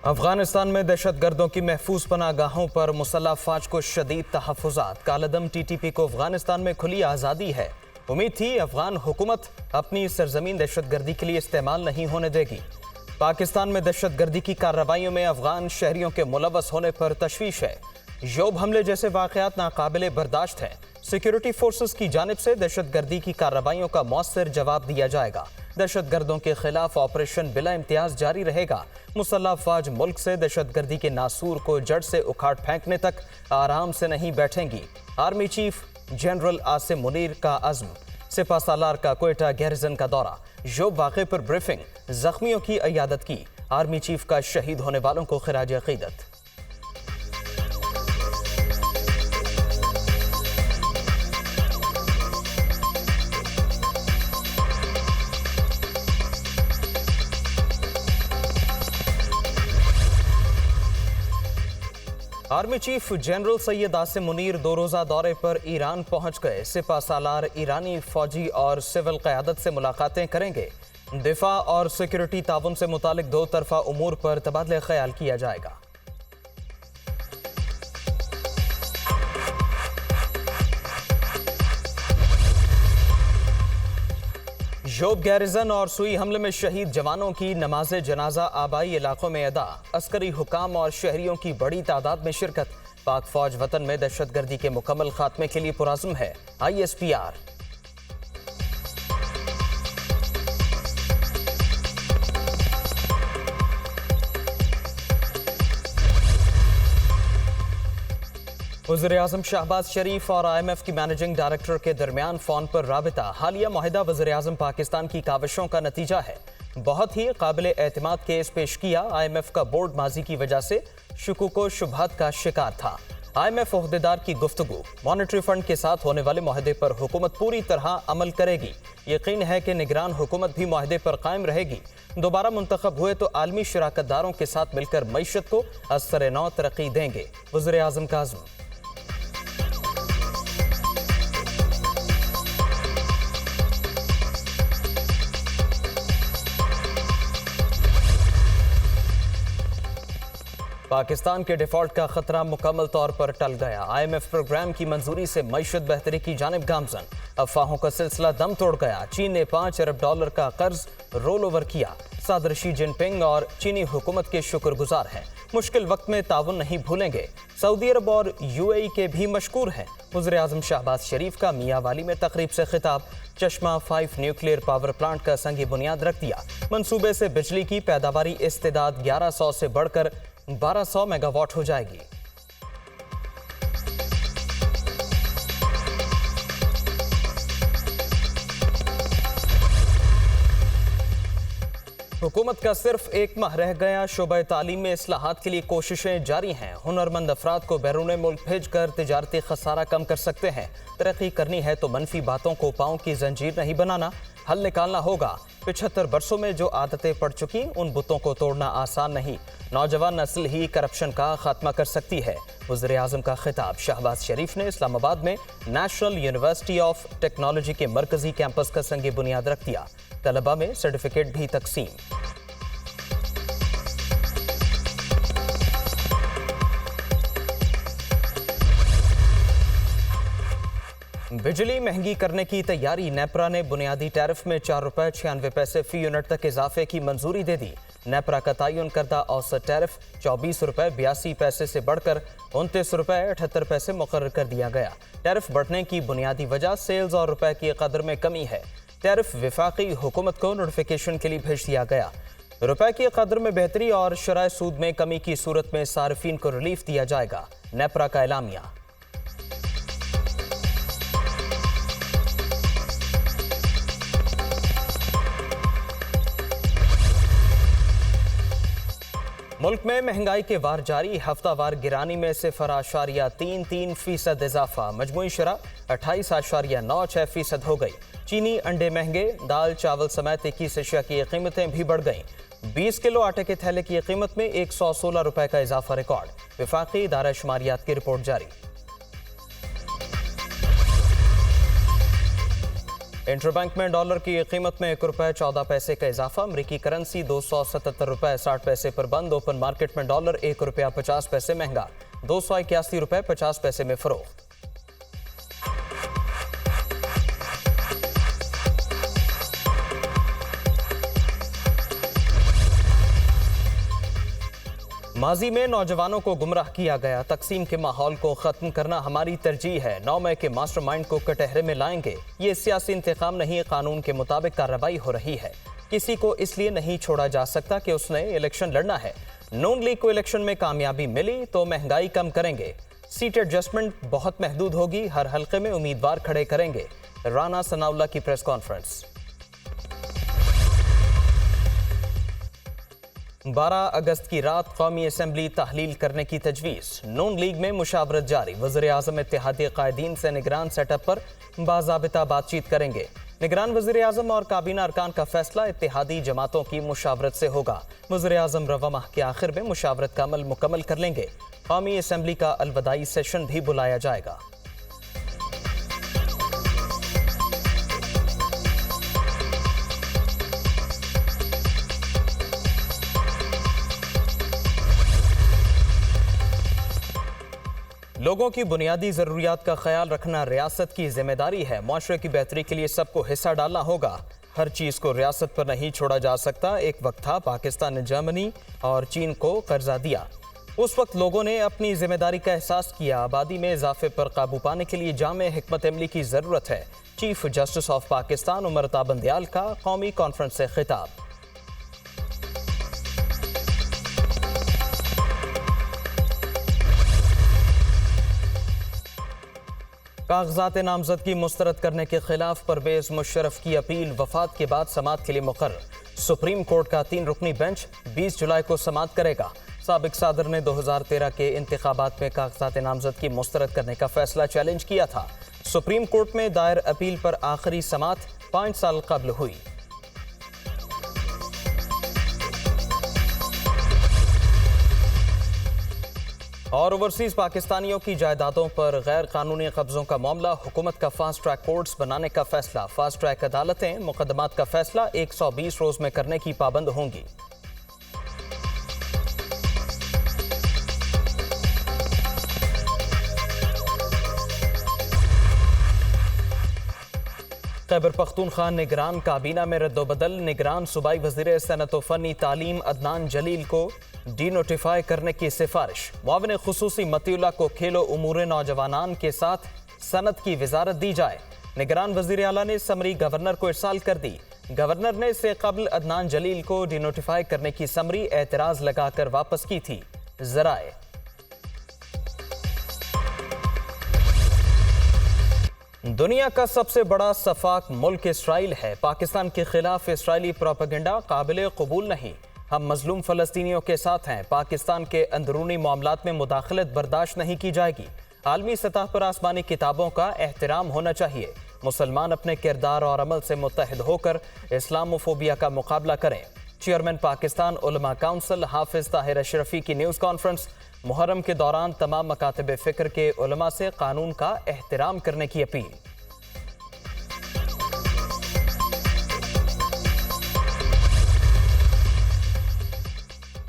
अफगानिस्तान में दहशतगर्दों की महफूज पनागाहों पर मुसल्लह फौज को शदीद तहफ़्फ़ुज़ात। कालदम टीटीपी को अफगानिस्तान में खुली आज़ादी है। उम्मीद थी अफगान हुकूमत अपनी सरजमीन दहशतगर्दी के लिए इस्तेमाल नहीं होने देगी। पाकिस्तान में दहशतगर्दी की कार्रवाइयों में अफगान शहरियों के मुलव्वस होने पर तशवीश है। योब हमले जैसे वाक़यात नाकाबिले बर्दाश्त हैं। सिक्योरिटी फोर्सेस की जानिब से दहशतगर्दी की कार्रवाइयों का मौसर जवाब दिया जाएगा। दहशतगर्दों के खिलाफ ऑपरेशन बिला इम्तियाज जारी रहेगा। मुसल्लह फौज मुल्क से दहशतगर्दी के नासूर को जड़ से उखाड़ फेंकने तक आराम से नहीं बैठेंगी। Army chief general Asim Munir का अज़्म। सिपा सालार का क्वेटा गैरिजन का दौरा। योब वाक़े पर ब्रीफिंग। जख्मियों की इयादत की। आर्मी चीफ का शहीद होने वालों को खिराज अक़ीदत। Army chief general Syed Asim Munir 2 रोज़ा दौरे पर ईरान पहुंच गए। सिपा सालार ईरानी फौजी और सिविल क़यादत से मुलाकातें करेंगे। दिफा और सिक्योरिटी ताउन से मुतालिक 2 तरफ़ा उमूर पर तबादला ख्याल किया जाएगा। योब गैरिजन और सुई हमले में शहीद जवानों की नमाज जनाजा आबाई इलाकों में अदा। अस्करी हुकाम और शहरियों की बड़ी तादाद में शिरकत। पाक फौज वतन में दहशतगर्दी के मुकम्मल खात्मे के लिए पुरज़्म है। ISPR। वज़ीर-ए-आज़म शहबाज शरीफ और IMF की मैनेजिंग डायरेक्टर के दरमियान फ़ोन पर राबिता। हालिया मुआहिदा वज़ीर-ए-आज़म पाकिस्तान की काविशों का नतीजा है। बहुत ही काबिल एतमाद केस पेश किया। IMF का बोर्ड माजी की वजह से शुकूक शुबहत का शिकार था। IMF ओहदेदार की गुफ्तगू। मॉनेटरी फंड के साथ होने वाले मुआहदे पर हुकूमत पूरी तरह अमल करेगी। यकीन है कि निगरान हुकूमत भी मुआहदे पर कायम रहेगी। दोबारा मुंतखब हुए तो आलमी शराकतदारों के साथ मिलकर मईशत को असर नौ तरक्की देंगे। वज़ीर-ए-आज़म का अज़्म। पाकिस्तान के डिफॉल्ट का खतरा मुकम्मल तौर पर टल गया। IMF प्रोग्राम की मंजूरी से मईशत बेहतरी की जानिब गामजन। अफवाहों का सिलसिला दम तोड़ गया। चीन ने $5 अरब का कर्ज रोल ओवर किया। सदर शी जिनपिंग और चीनी हुकूमत के शुक्रगुजार हैं। मुश्किल वक्त में ताउन नहीं भूलेंगे। सऊदी अरब और UAE के भी मशकूर हैं। वज़ीर-ए-आज़म शहबाज शरीफ का मियांवाली में तकरीब से खिताब। चश्मा 5 न्यूक्लियर पावर प्लांट का संगी बुनियाद रख दिया। मंसूबे से बिजली की पैदावारी इस्तेदाद 1100 से बढ़कर 1200 मेगावाट हो जाएगी। हुकूमत का सिर्फ 1 माह रह गया। शोबा तालीम में इस्लाहात के लिए कोशिशें जारी हैं। हुनरमंद अफराद को बैरून मुल्क भेजकर तिजारती खसारा कम कर सकते हैं। तरक्की करनी है तो मनफी बातों को पाँव की जंजीर नहीं बनाना, हल निकालना होगा। 75 बरसों में जो आदतें पड़ चुकी उन बुतों को तोड़ना आसान नहीं। नौजवान नस्ल ही करप्शन का खात्मा कर सकती है। वज़ीर-ए-आज़म का खिताब। शहबाज शरीफ ने इस्लामाबाद में नेशनल यूनिवर्सिटी ऑफ टेक्नोलॉजी के मरकजी कैंपस का संग बुनियाद रख दिया। तलबा में सर्टिफिकेट भी तकसीम। बिजली महंगी करने की तैयारी। नेपरा ने बुनियादी टैरिफ में ₹4.96 फी यूनिट तक इजाफे की मंजूरी दे दी। नेपरा का तयन करदा औसत टैरिफ ₹24.82 से बढ़कर ₹29.78 मुकर्रर कर दिया गया। टैरिफ बढ़ने की बुनियादी वजह सेल्स और रुपए की कदर में कमी है। टैरिफ विफाकी हुकूमत को नोटिफिकेशन के लिए भेज दिया गया। रुपए की कदर में बेहतरी और शराय सूद में कमी की सूरत में सार्फिन को रिलीफ दिया जाएगा। नेपरा का एलामिया। मुल्क में महंगाई के वार जारी। हफ्तावार गिरानी में 0.33% इजाफा। मजमूई शरह 28.96% हो गई। चीनी अंडे महंगे। दाल चावल समेत 21 अशिया की कीमतें भी बढ़ गईं। 20 किलो आटे के थैले की कीमत में ₹116 का इजाफा रिकॉर्ड। विफाकी इदारा शुमारियात की रिपोर्ट जारी। इंटरबैंक में डॉलर की कीमत में ₹1.14 का इजाफा। अमरीकी करेंसी 277 रुपए 60 पैसे पर बंद। ओपन मार्केट में डॉलर ₹1.50 महंगा, 281 रुपए 50 पैसे में फरोख्त। माजी में नौजवानों को गुमराह किया गया, तकसीम के माहौल को खत्म करना हमारी तरजीह है। 9 मई के मास्टरमाइंड को कटहरे में लाएंगे। ये सियासी इंतकाम नहीं, कानून के मुताबिक कार्रवाई हो रही है। किसी को इसलिए नहीं छोड़ा जा सकता कि उसने इलेक्शन लड़ना है। नून लीग को इलेक्शन में कामयाबी मिली तो महंगाई कम करेंगे। सीट एडजस्टमेंट बहुत महदूद होगी, हर हल्के में उम्मीदवार खड़े करेंगे। राना सनाउल्लाह की प्रेस कॉन्फ्रेंस। 12 अगस्त की रात कौमी असेंबली तहलील करने की तजवीज़। नून लीग में मुशावरत जारी। वज़ीर-ए-आज़म इत्तेहादी कायदीन से निगरान सेटअप पर बाज़ाबिता बातचीत करेंगे। निगरान वज़ीर-ए-आज़म और काबीना अरकान का फैसला इत्तेहादी जमातों की मुशावरत से होगा। वज़ीर-ए-आज़म रवा माह के आखिर में मुशावरत का अमल मुकम्मल कर लेंगे। कौमी असेंबली का अलविदाई सेशन भी बुलाया जाएगा। लोगों की बुनियादी ज़रूरियात का ख्याल रखना रियासत की जिम्मेदारी है। माशरे की बेहतरी के लिए सबको हिस्सा डालना होगा। हर चीज़ को रियासत पर नहीं छोड़ा जा सकता। एक वक्त था पाकिस्तान ने जर्मनी और चीन को कर्जा दिया। उस वक्त लोगों ने अपनी जिम्मेदारी का एहसास किया। आबादी में इजाफे पर काबू पाने के लिए जामे हिकमत अमली की ज़रूरत है। Chief justice of Pakistan Umar Ata Bandial का कौमी कॉन्फ्रेंस से खिताब। कागजात नामजद की मुस्तरद करने के खिलाफ परवेज मुशर्रफ की अपील वफात के बाद समाअत के लिए मुकर्रर। सुप्रीम कोर्ट का 3 रुकनी बेंच 20 जुलाई को समाअत करेगा। साबिक सदर ने 2013 के इंतखाबात में कागजात नामजद की मुस्तरद करने का फैसला चैलेंज किया था। सुप्रीम कोर्ट में दायर अपील पर आखिरी समाअत 5 साल कबल हुई। और ओवरसीज पाकिस्तानियों की जायदादों पर गैर कानूनी कब्जों का मामला, हुकूमत का फास्ट ट्रैक कोर्ट्स बनाने का फैसला। फास्ट ट्रैक अदालतें मुकदमात का फैसला 120 रोज में करने की पाबंद होंगी। खैबर पख्तूनख्वा निगरान काबीना में रद्दोबदल। निगरान सूबाई वज़ीर सनत व फ़नी तालीम अदनान जलील को डी-नोटिफाई करने की सिफारिश। मुआविन खुसूसी मतीउल्लाह को खेलो उमूर नौजवानान के साथ सनत की वजारत दी जाए। निगरान वज़ीर आला ने समरी गवर्नर को इरसाल कर दी। गवर्नर ने इससे कबल अदनान जलील को डी-नोटिफाई करने की समरी एतराज़ लगाकर वापस की थी। ज़राए दुनिया का सबसे बड़ा सफाक मुल्क इसराइल है। पाकिस्तान के खिलाफ इसराइली प्रोपेगेंडा काबिल कबूल नहीं। हम मजलूम फ़लस्तीनियों के साथ हैं। पाकिस्तान के अंदरूनी मामलात में मुदाखलत बर्दाश्त नहीं की जाएगी। आलमी सतह पर आसमानी किताबों का एहतराम होना चाहिए। मुसलमान अपने किरदार और अमल से मुत्तहिद होकर इस्लामोफोबिया का मुकाबला करें। चेयरमैन पाकिस्तान उलमा काउंसिल हाफिज ताहिर अशरफी की न्यूज़ कॉन्फ्रेंस। मुहर्रम के दौरान तमाम मकातब फ़िक्र के उलमा से कानून का एहतराम करने की अपील।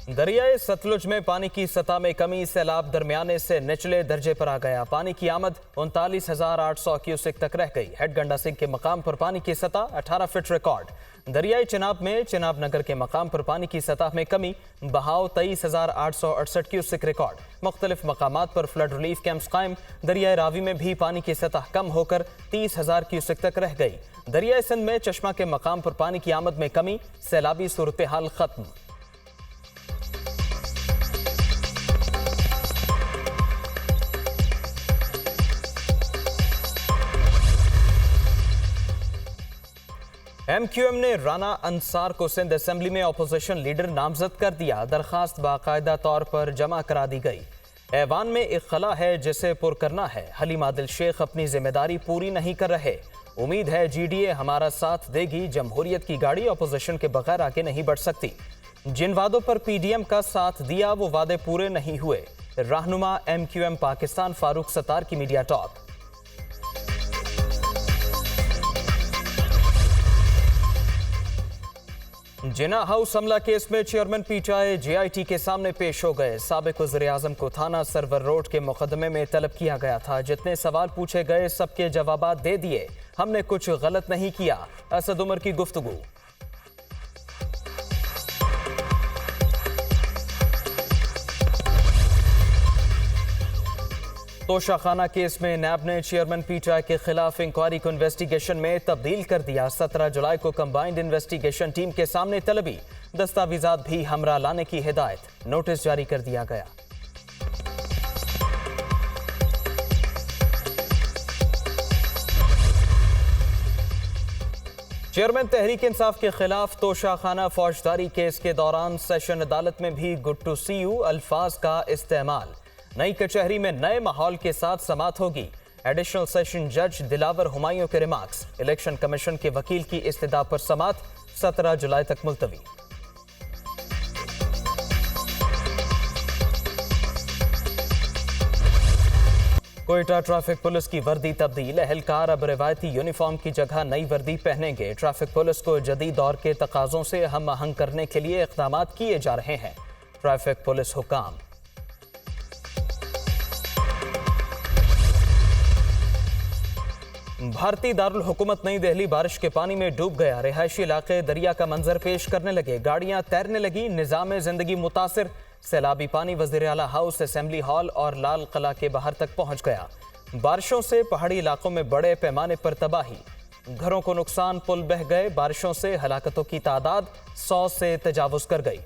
दरियाए सतलुज में पानी की सतह में कमी, सैलाब दरमियाने से निचले दर्जे पर आ गया। पानी की आमद 39,800 क्यूसेक तक रह गई। हेड गंडा सिंह के मकाम पर पानी की सतह 18 फीट रिकॉर्ड। दरियाई चिनाब में चिनाब नगर के मकाम पर पानी की सतह में कमी, बहाव 23,868 क्यूसेक रिकॉर्ड। मुख्तलिफ मकामात पर फ्लड रिलीफ कैंप्स कायम। दरियाए रावी में भी पानी की सतह कम होकर 30,000 क्यूसेक तक रह गई। दरियाए सिंध में चश्मा के मकाम पर पानी की आमद में कमी, सैलाबी सूरत हाल खत्म। MQM ने राना अंसार को सिंध असेंबली में अपोजिशन लीडर नामजद कर दिया। दरखास्त बाकायदा तौर पर जमा करा दी गई। ऐवान में एक खला है जिसे पुर करना है। हलीम आदिल शेख अपनी जिम्मेदारी पूरी नहीं कर रहे। उम्मीद है GDA हमारा साथ देगी। जमहूरियत की गाड़ी अपोजिशन के बगैर आगे नहीं बढ़ सकती। जिन वादों पर PDM का साथ दिया वो वादे पूरे नहीं हुए। रहनुमा MQM पाकिस्तान फारूक सत्तार की मीडिया टॉक। जिना हाउस हमला केस में चेयरमैन पीटीआई जेआईटी के सामने पेश हो गए। साबिक वज़ीर-ए-आज़म को थाना सरवर रोड के मुकदमे में तलब किया गया था। जितने सवाल पूछे गए सबके जवाब दे दिए। हमने कुछ गलत नहीं किया। असद उमर की गुफ्तगू। तोशाखाना केस में नैब ने चेयरमैन पीटीआई के खिलाफ इंक्वायरी को इन्वेस्टिगेशन में तब्दील कर दिया। 17 जुलाई को कंबाइंड इन्वेस्टिगेशन टीम के सामने तलबी, दस्तावेजात भी हमरा लाने की हिदायत, नोटिस जारी कर दिया गया। चेयरमैन तहरीक इंसाफ के खिलाफ तोशाखाना फौजदारी केस के दौरान सेशन अदालत में भी गुड टू सी यू अल्फाज का इस्तेमाल। नई कचहरी में नए माहौल के साथ समाअत होगी। एडिशनल सेशन जज दिलावर हुमायूं के रिमार्क्स। इलेक्शन कमीशन के वकील की इस्तदा पर समाअत 17 जुलाई तक मुलतवी। कोयटा ट्रैफिक पुलिस की वर्दी तब्दील। एहलकार अब रिवायती यूनिफॉर्म की जगह नई वर्दी पहनेंगे। ट्रैफिक पुलिस को जदीद दौर के तकाजों से हम आहंग करने के लिए इक़दाम किए जा रहे हैं। ट्रैफिक पुलिस हुकाम। भारतीय दारुल हुकूमत नई दिल्ली बारिश के पानी में डूब गया। रिहायशी इलाके दरिया का मंजर पेश करने लगे। गाड़ियां तैरने लगी। निज़ाम जिंदगी मुतासिर। सैलाबी पानी वज़ीर आला हाउस, असेंबली हॉल और लाल किला के बाहर तक पहुंच गया। बारिशों से पहाड़ी इलाकों में बड़े पैमाने पर तबाही, घरों को नुकसान, पुल बह गए। बारिशों से हलाकतों की तादाद 100 से तजावुज कर गई।